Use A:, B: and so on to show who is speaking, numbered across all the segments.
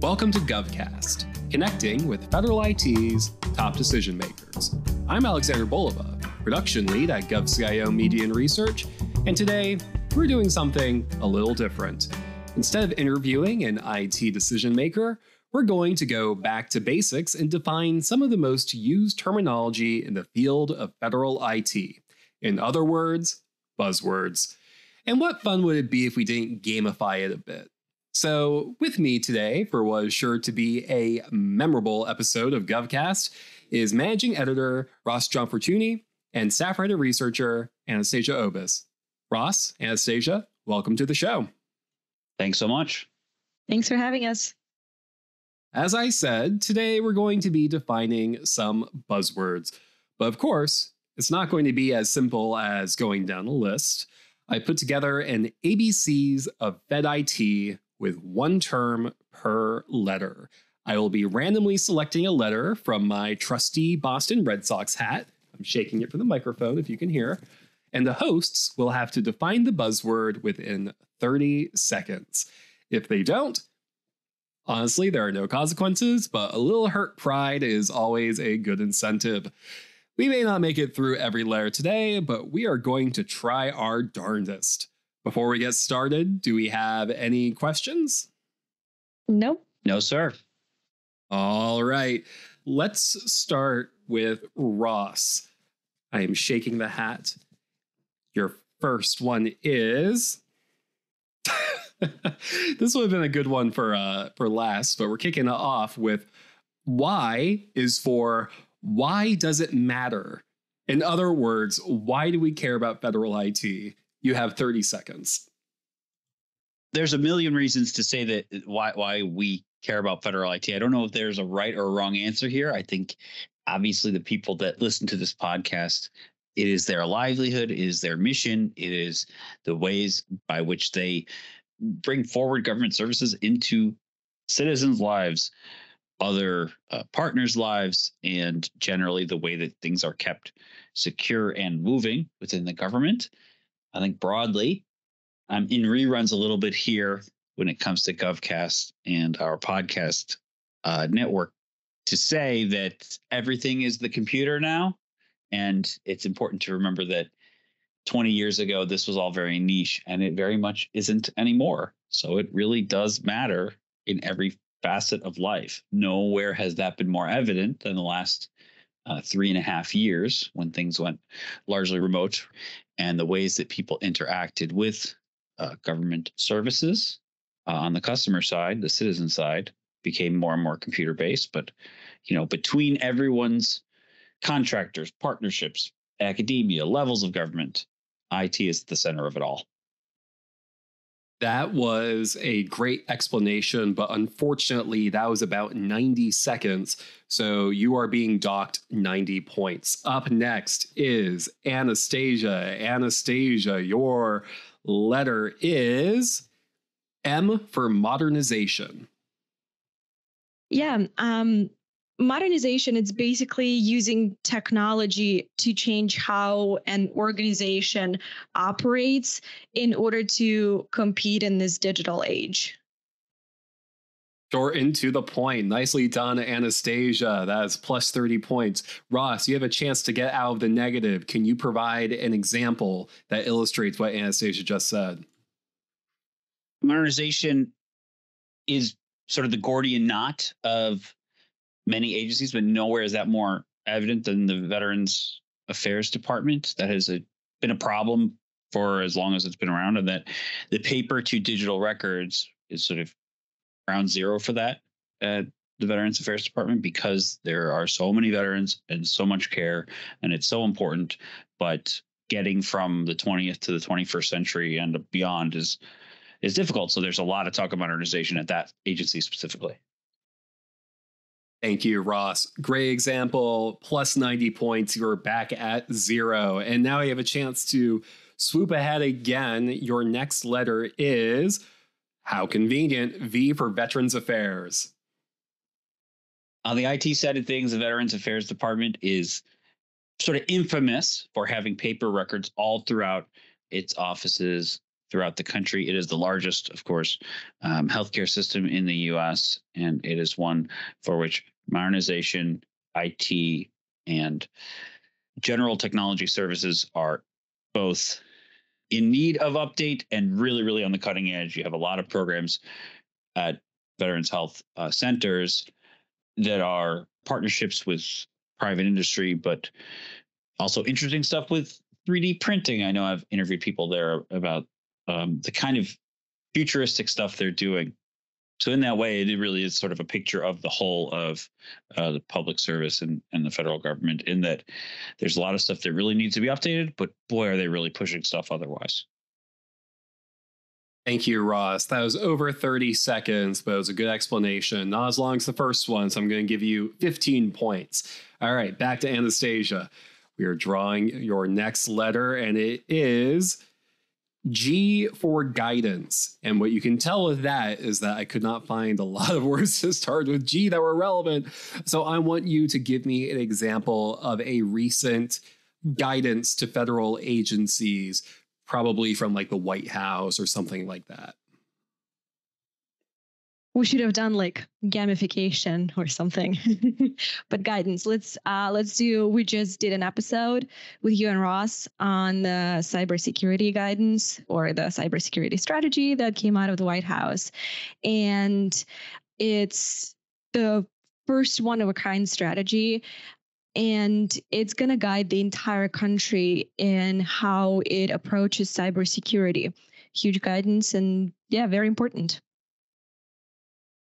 A: Welcome to GovCast, connecting with federal IT's top decision makers. I'm Alexander Bulova, production lead at GovCIO Media and Research, and today we're doing something a little different. Instead of interviewing an IT decision maker, we're going to go back to basics and define some of the most used terminology in the field of federal IT. In other words, buzzwords. And what fun would it be if we didn't gamify it a bit? So with me today for what is sure to be a memorable episode of GovCast is managing editor Ross Gianfortune and staff writer researcher Anastasia Obis. Ross, Anastasia, welcome to the show.
B: Thanks so much.
C: Thanks for having us.
A: As I said, today we're going to be defining some buzzwords. But of course, it's not going to be as simple as going down a list. I put together an ABCs of Fed IT with one term per letter. I will be randomly selecting a letter from my trusty Boston Red Sox hat. I'm shaking it for the microphone if you can hear. And the hosts will have to define the buzzword within 30 seconds. If they don't, honestly, there are no consequences, but a little hurt pride is always a good incentive. We may not make it through every letter today, but we are going to try our darndest. Before we get started, do we have any questions?
C: Nope.
B: No, sir.
A: All right. Let's start with Ross. I am shaking the hat. Your first one is... This would have been a good one for last, but we're kicking it off with why is for why does it matter? In other words, why do we care about federal IT? You have 30 seconds.
B: There's a million reasons to say that why we care about federal IT. I don't know if there's a right or a wrong answer here. I think obviously the people that listen to this podcast, it is their livelihood, it is their mission, it is the ways by which they bring forward government services into citizens' lives, other partners' lives, and generally the way that things are kept secure and moving within the government. I think broadly, I'm in reruns a little bit here when it comes to GovCast and our podcast network to say that everything is the computer now. And it's important to remember that 20 years ago, this was all very niche, and it very much isn't anymore. So it really does matter in every facet of life. Nowhere has that been more evident than the last 3.5 years when things went largely remote, and the ways that people interacted with government services on the customer side, the citizen side, became more and more computer based. But, between everyone's contractors, partnerships, academia, levels of government, IT is at the center of it all.
A: That was a great explanation, but unfortunately, that was about 90 seconds. So you are being docked 90 points. Up next is Anastasia. Anastasia, your letter is M for modernization.
C: Yeah. Modernization, it's basically using technology to change how an organization operates in order to compete in this digital age.
A: Short and to the point. Nicely done, Anastasia. That is plus 30 points. Ross, you have a chance to get out of the negative. Can you provide an example that illustrates what Anastasia just said?
B: Modernization is sort of the Gordian knot of many agencies, but nowhere is that more evident than the Veterans Affairs Department. That has been a problem for as long as it's been around, and that the paper to digital records is sort of ground zero for that at the Veterans Affairs Department, because there are so many veterans and so much care, and it's so important. But getting from the 20th to the 21st century and beyond is difficult. So there's a lot of talk of modernization at that agency specifically.
A: Thank you, Ross. Great example. Plus 90 points. You're back at 0. And now you have a chance to swoop ahead again. Your next letter is, how convenient, V for Veterans Affairs.
B: On the IT side of things, the Veterans Affairs Department is sort of infamous for having paper records all throughout its offices throughout the country. It is the largest, of course, healthcare system in the U.S., and it is one for which modernization, IT, and general technology services are both in need of update and really, really on the cutting edge. You have a lot of programs at Veterans Health centers that are partnerships with private industry, but also interesting stuff with 3D printing. I know I've interviewed people there about the kind of futuristic stuff they're doing. So in that way, it really is sort of a picture of the whole of the public service and the federal government, in that there's a lot of stuff that really needs to be updated, but boy, are they really pushing stuff otherwise.
A: Thank you, Ross. That was over 30 seconds, but it was a good explanation. Not as long as the first one, so I'm going to give you 15 points. All right, back to Anastasia. We are drawing your next letter, and it is G for guidance. And what you can tell with that is that I could not find a lot of words to start with G that were relevant. So I want you to give me an example of a recent guidance to federal agencies, probably from like the White House or something like that.
C: We should have done like gamification or something, but guidance. Let's do. We just did an episode with you and Ross on the cybersecurity guidance, or the cybersecurity strategy that came out of the White House, and it's the first one of a kind strategy, and it's going to guide the entire country in how it approaches cybersecurity. Huge guidance, and yeah, very important.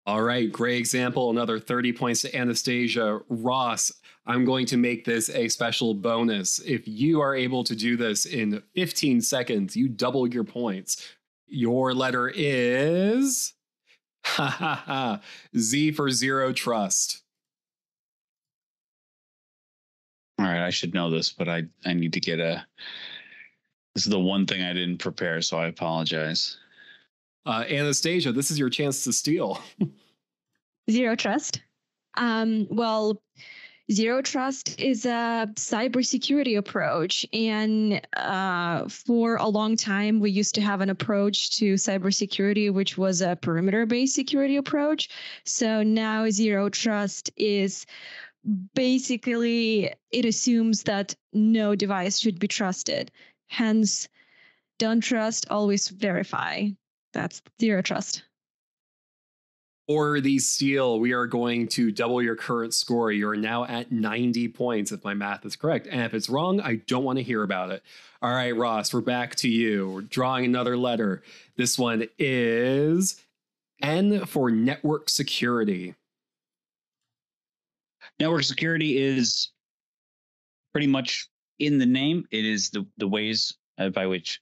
A: All right, great example. Another 30 points to Anastasia. Ross, I'm going to make this a special bonus. If you are able to do this in 15 seconds, you double your points. Your letter is Z for zero trust.
B: All right, I should know this, but I need to get this is the one thing I didn't prepare, so I apologize.
A: Anastasia, this is your chance to steal.
C: Zero trust. Well, zero trust is a cybersecurity approach. And for a long time, we used to have an approach to cybersecurity, which was a perimeter-based security approach. So now zero trust is basically, it assumes that no device should be trusted. Hence, don't trust, always verify. That's zero trust.
A: For the steal, we are going to double your current score. You're now at 90 points, if my math is correct. And if it's wrong, I don't want to hear about it. All right, Ross, we're back to you. We're drawing another letter. This one is N for network security.
B: Network security is pretty much in the name. It is the ways by which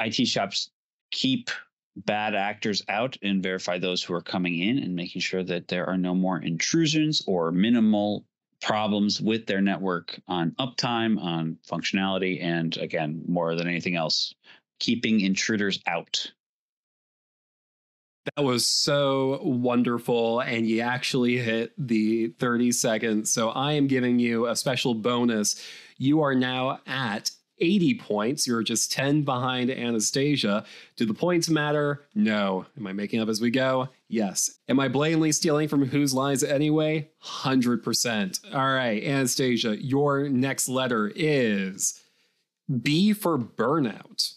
B: IT shops keep bad actors out and verify those who are coming in, and making sure that there are no more intrusions or minimal problems with their network on uptime, on functionality, and again, more than anything else, keeping intruders out.
A: That was so wonderful, and you actually hit the 30 seconds. So I am giving you a special bonus. You are now at 80 points. You're just 10 behind Anastasia. Do the points matter? No. Am I making up as we go? Yes. Am I blatantly stealing from whose lines anyway? 100%. All right, Anastasia, your next letter is B for burnout.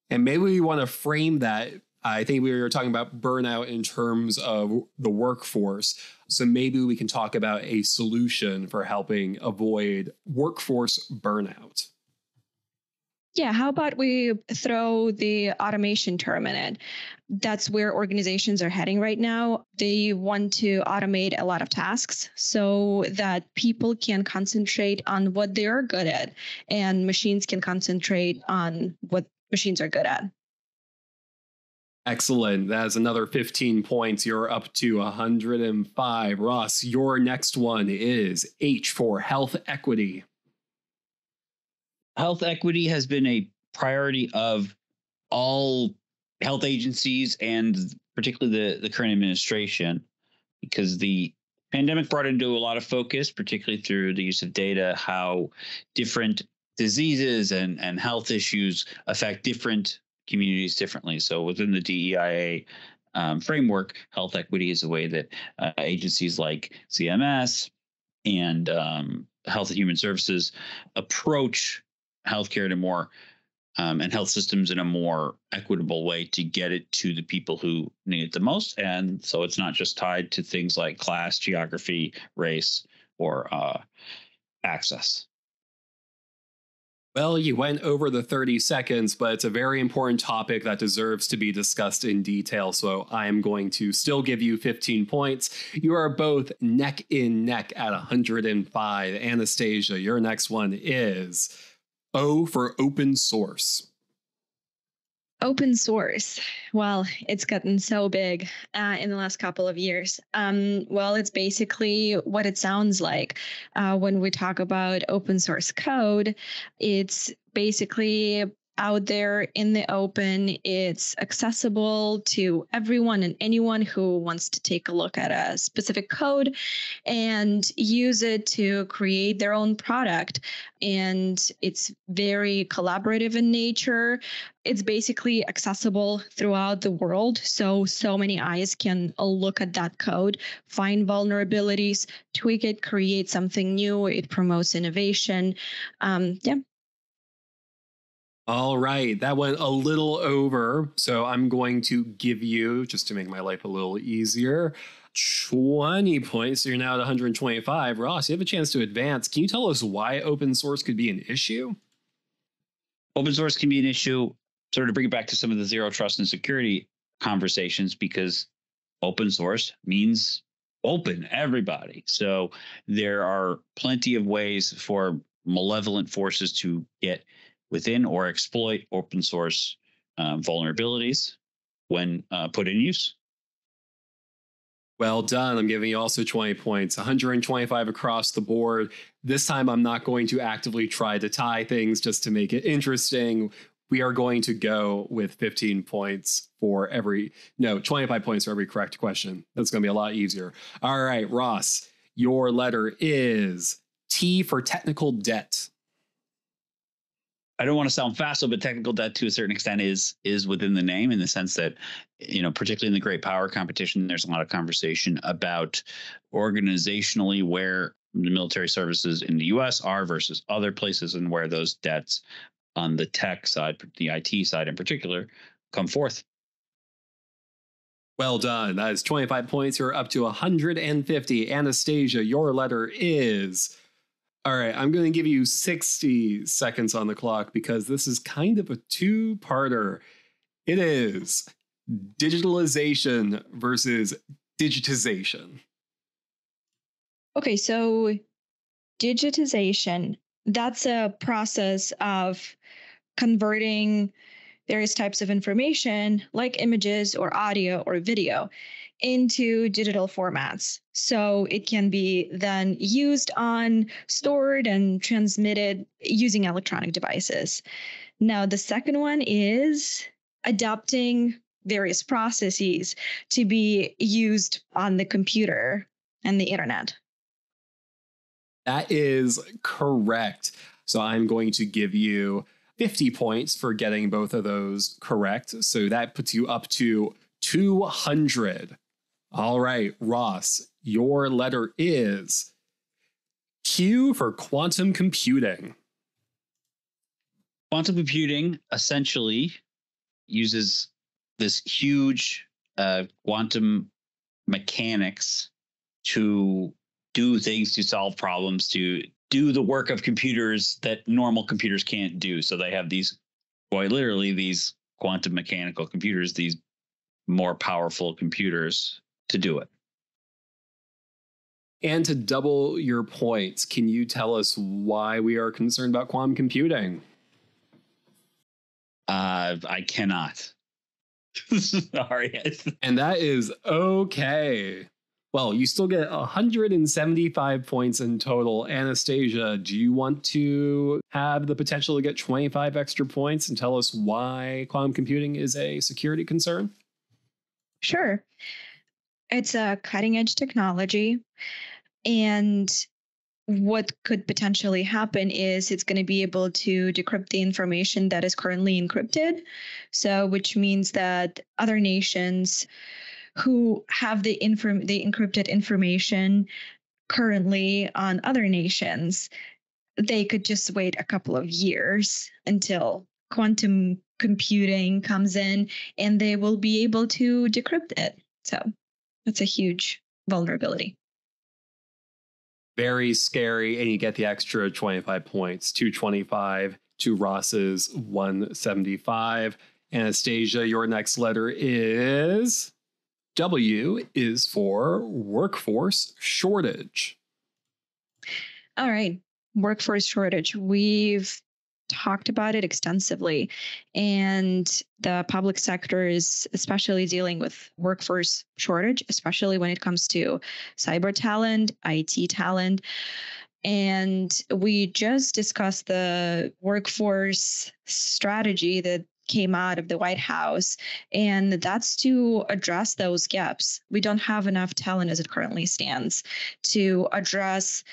A: And maybe we want to frame that. I think we were talking about burnout in terms of the workforce. So maybe we can talk about a solution for helping avoid workforce burnout.
C: Yeah, how about we throw the automation term in it? That's where organizations are heading right now. They want to automate a lot of tasks so that people can concentrate on what they're good at, and machines can concentrate on what machines are good at.
A: Excellent. That's another 15 points. You're up to 105. Ross, your next one is H for health equity.
B: Health equity has been a priority of all health agencies, and particularly the current administration, because the pandemic brought into a lot of focus, particularly through the use of data, how different diseases and health issues affect different communities differently. So within the DEIA framework, health equity is a way that agencies like CMS and Health and Human Services approach healthcare in a more and health systems in a more equitable way to get it to the people who need it the most. And so it's not just tied to things like class, geography, race, or access.
A: Well, you went over the 30 seconds, but it's a very important topic that deserves to be discussed in detail. So I am going to still give you 15 points. You are both neck in neck at 105. Anastasia, your next one is O for open source.
C: Open source. Well, it's gotten so big in the last couple of years. Well, it's basically what it sounds like when we talk about open source code. It's basically out there in the open. It's accessible to everyone and anyone who wants to take a look at a specific code and use it to create their own product. And it's very collaborative in nature. It's basically accessible throughout the world. So many eyes can look at that code, find vulnerabilities, tweak it, create something new. It promotes innovation. Yeah.
A: All right, that went a little over. So I'm going to give you, just to make my life a little easier, 20 points. So you're now at 125. Ross, you have a chance to advance. Can you tell us why open source could be an issue?
B: Open source can be an issue, sort of bring it back to some of the zero trust and security conversations, because open source means open, everybody. So there are plenty of ways for malevolent forces to get within or exploit open source vulnerabilities when put in use.
A: Well done. I'm giving you also 20 points, 125 across the board. This time, I'm not going to actively try to tie things just to make it interesting. We are going to go with 15 points for 25 points for every correct question. That's going to be a lot easier. All right, Ross, your letter is T for technical debt.
B: I don't want to sound facile, but technical debt to a certain extent is within the name, in the sense that, particularly in the great power competition, there's a lot of conversation about organizationally where the military services in the U.S. are versus other places, and where those debts on the tech side, the IT side in particular, come forth.
A: Well done. That is 25 points. You're up to 150. Anastasia, your letter is... All right, I'm going to give you 60 seconds on the clock because this is kind of a two-parter. It is digitalization versus digitization.
C: Okay, so digitization, that's a process of converting various types of information like images or audio or video into digital formats. So it can be then used on, stored, and transmitted using electronic devices. Now, the second one is adapting various processes to be used on the computer and the internet.
A: That is correct. So I'm going to give you 50 points for getting both of those correct. So that puts you up to 200. All right, Ross, your letter is Q for quantum computing.
B: Quantum computing essentially uses this huge quantum mechanics to do things, to solve problems, to do the work of computers that normal computers can't do. So they have these, quite literally, these quantum mechanical computers, these more powerful computers to do it.
A: And to double your points, can you tell us why we are concerned about quantum computing?
B: I cannot. Sorry.
A: And that is okay. Well, you still get 175 points in total. Anastasia, do you want to have the potential to get 25 extra points and tell us why quantum computing is a security concern?
C: Sure. It's a cutting edge technology, and what could potentially happen is it's going to be able to decrypt the information that is currently encrypted. So, which means that other nations who have the encrypted information currently on other nations, they could just wait a couple of years until quantum computing comes in and they will be able to decrypt it. So that's a huge vulnerability.
A: Very scary, and you get the extra 25 points. 225 to Ross's 175. Anastasia, your next letter is W, is for workforce shortage.
C: All right. Workforce shortage. We've talked about it extensively, and the public sector is especially dealing with workforce shortage, especially when it comes to cyber talent, IT talent. And we just discussed the workforce strategy that came out of the White House, and that's to address those gaps. We don't have enough talent as it currently stands to address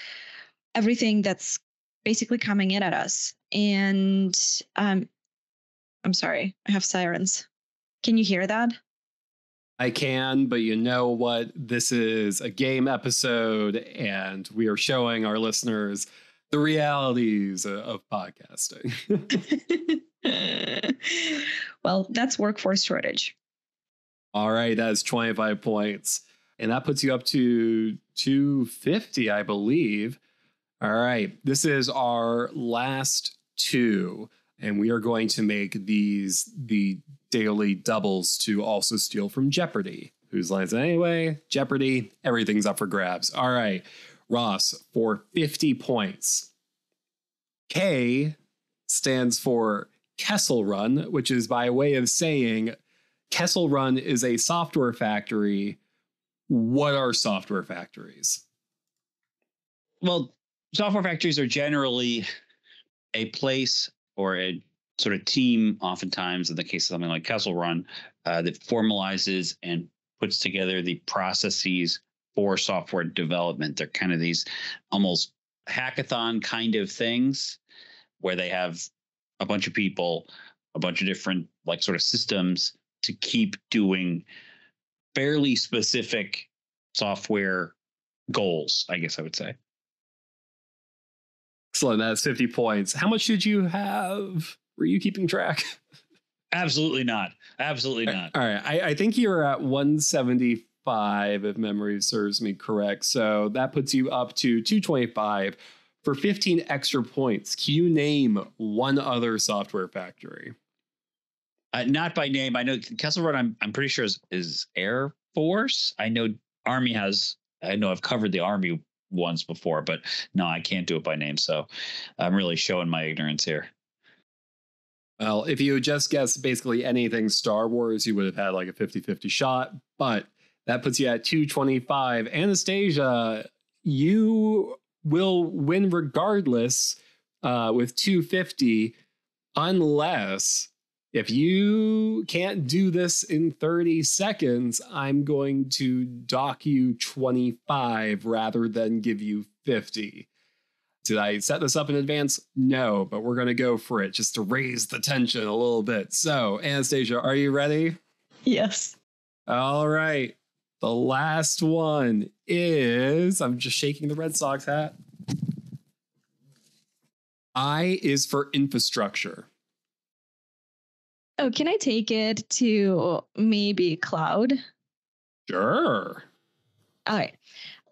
C: everything that's basically coming in at us. And I'm sorry, I have sirens. Can you hear that?
A: I can, but you know what? This is a game episode, and we are showing our listeners the realities of podcasting.
C: Well, that's workforce shortage.
A: All right, that's 25 points. And that puts you up to 250, I believe. All right, this is our last two, and we are going to make these the daily doubles to also steal from Jeopardy. Whose lines anyway? Jeopardy, everything's up for grabs. All right, Ross, for 50 points. K stands for Kessel Run, which is by way of saying Kessel Run is a software factory. What are software factories?
B: Well, software factories are generally a place or a sort of team, oftentimes in the case of something like Kessel Run, that formalizes and puts together the processes for software development. They're kind of these almost hackathon kind of things where they have a bunch of people, a bunch of different like sort of systems to keep doing fairly specific software goals, I guess I would say.
A: Excellent. That's 50 points. How much did you have? Were you keeping track?
B: Absolutely not. Absolutely not.
A: All right. I think you're at 175, if memory serves me correct. So that puts you up to 225 for 15 extra points. Can you name one other software factory?
B: Not by name. I know Kessel Run, I'm pretty sure is Air Force. I know Army has, I know I've covered the Army once before, but no, I can't do it by name. So I'm really showing my ignorance here.
A: Well, if you just guessed basically anything Star Wars, you would have had like a 50-50 shot, but that puts you at 225. Anastasia, you will win regardless with 250, unless if you can't do this in 30 seconds, I'm going to dock you 25 rather than give you 50. Did I set this up in advance? No, but we're going to go for it just to raise the tension a little bit. So, Anastasia, are you ready?
C: Yes.
A: All right. The last one is, I'm just shaking the Red Sox hat. I is for infrastructure.
C: Oh, can I take it to maybe cloud?
A: Sure.
C: All right.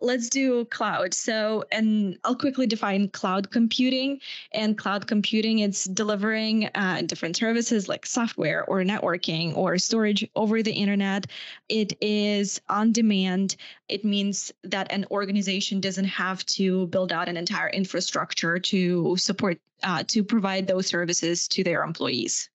C: Let's do cloud. So, and I'll quickly define cloud computing. And cloud computing, it's delivering different services like software or networking or storage over the internet. It is on demand. It means that an organization doesn't have to build out an entire infrastructure to support, to provide those services to their employees.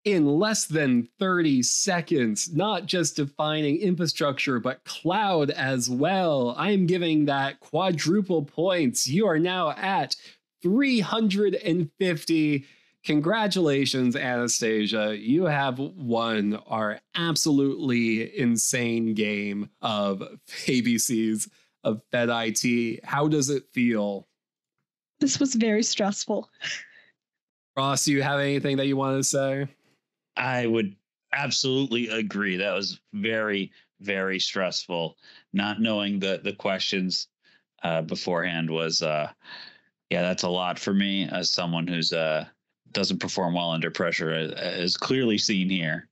A: In less than 30 seconds, not just defining infrastructure, but cloud as well. I'm giving that quadruple points. You are now at 350. Congratulations, Anastasia. You have won our absolutely insane game of ABCs of Fed IT. How does it feel?
C: This was very stressful.
A: Ross, do you have anything that you want to say?
B: I would absolutely agree. That was very, very stressful. Not knowing the questions beforehand was, that's a lot for me as someone who's doesn't perform well under pressure, as clearly seen here.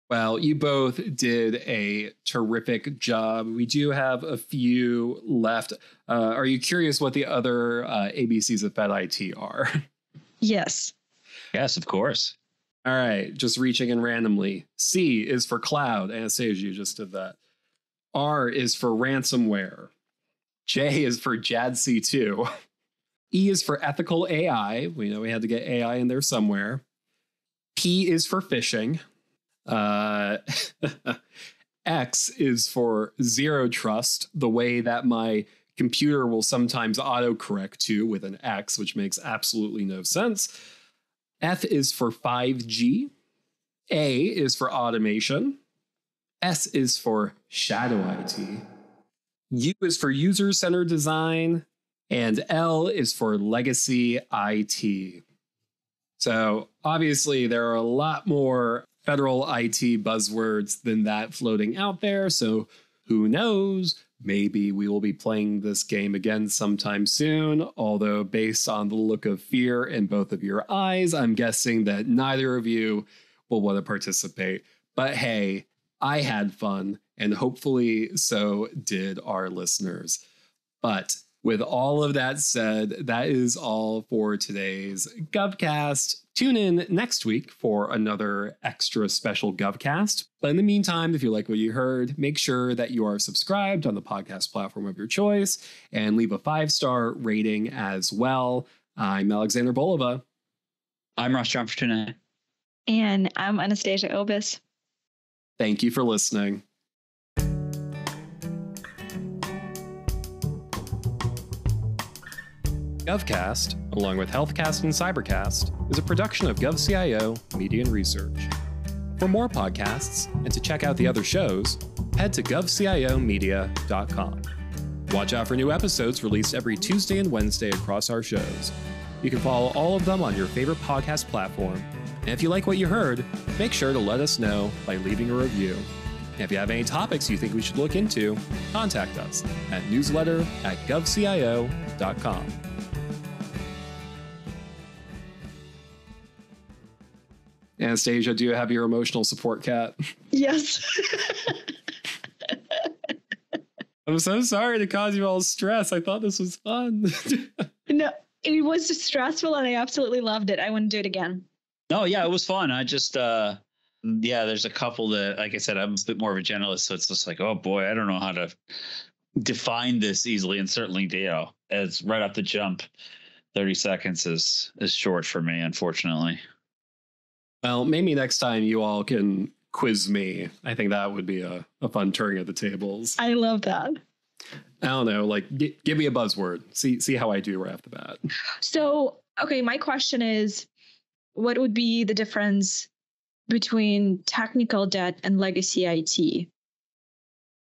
A: Well, you both did a terrific job. We do have a few left. Are you curious what the other ABCs of Fed IT are?
C: Yes.
B: Yes, of course.
A: All right, just reaching in randomly. C is for cloud. Anastasia, you just did that. R is for ransomware. J is for JADC2. E is for ethical AI. We know we had to get AI in there somewhere. P is for phishing. X is for zero trust, the way that my computer will sometimes autocorrect to with an X, which makes absolutely no sense. F is for 5G. A is for automation. S is for shadow IT. U is for user-centered design. And L is for legacy IT. So obviously there are a lot more federal IT buzzwords than that floating out there. So who knows? Maybe we will be playing this game again sometime soon. Although based on the look of fear in both of your eyes, I'm guessing that neither of you will want to participate. But hey, I had fun, and hopefully so did our listeners. But with all of that said, that is all for today's GovCast. Tune in next week for another extra special GovCast. But in the meantime, if you like what you heard, make sure that you are subscribed on the podcast platform of your choice and leave a 5-star rating as well. I'm Alexander Bulova.
B: I'm Ross Gianfortune.
C: And I'm Anastasia Obis.
A: Thank you for listening. GovCast, along with HealthCast and CyberCast, is a production of GovCIO Media and Research. For more podcasts and to check out the other shows, head to govciomedia.com. Watch out for new episodes released every Tuesday and Wednesday across our shows. You can follow all of them on your favorite podcast platform. And if you like what you heard, make sure to let us know by leaving a review. And if you have any topics you think we should look into, contact us at newsletter@govcio.com. Anastasia, do you have your emotional support cat?
C: Yes.
A: I'm so sorry to cause you all stress. I thought this was fun.
C: No, it was stressful and I absolutely loved it. I wouldn't do it again.
B: No, yeah, it was fun. I just, there's a couple that, like I said, I'm a bit more of a generalist. So it's just like, oh boy, I don't know how to define this easily. And certainly, as right off the jump, 30 seconds is short for me, unfortunately.
A: Well, maybe next time you all can quiz me. I think that would be a fun turning of the tables.
C: I love that.
A: I don't know, like give me a buzzword. See how I do right off the bat.
C: So, okay, my question is, what would be the difference between technical debt and legacy IT?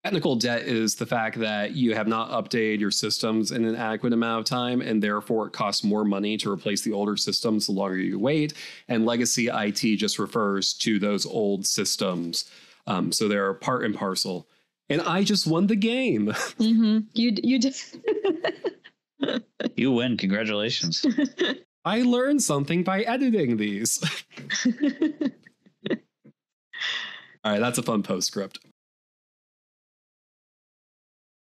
A: Technical debt is the fact that you have not updated your systems in an adequate amount of time, and therefore it costs more money to replace the older systems the longer you wait. And legacy IT just refers to those old systems. So they're part and parcel. And I just won the game.
C: Mm-hmm. You did.
B: You win. Congratulations.
A: I learned something by editing these. All right, that's a fun postscript.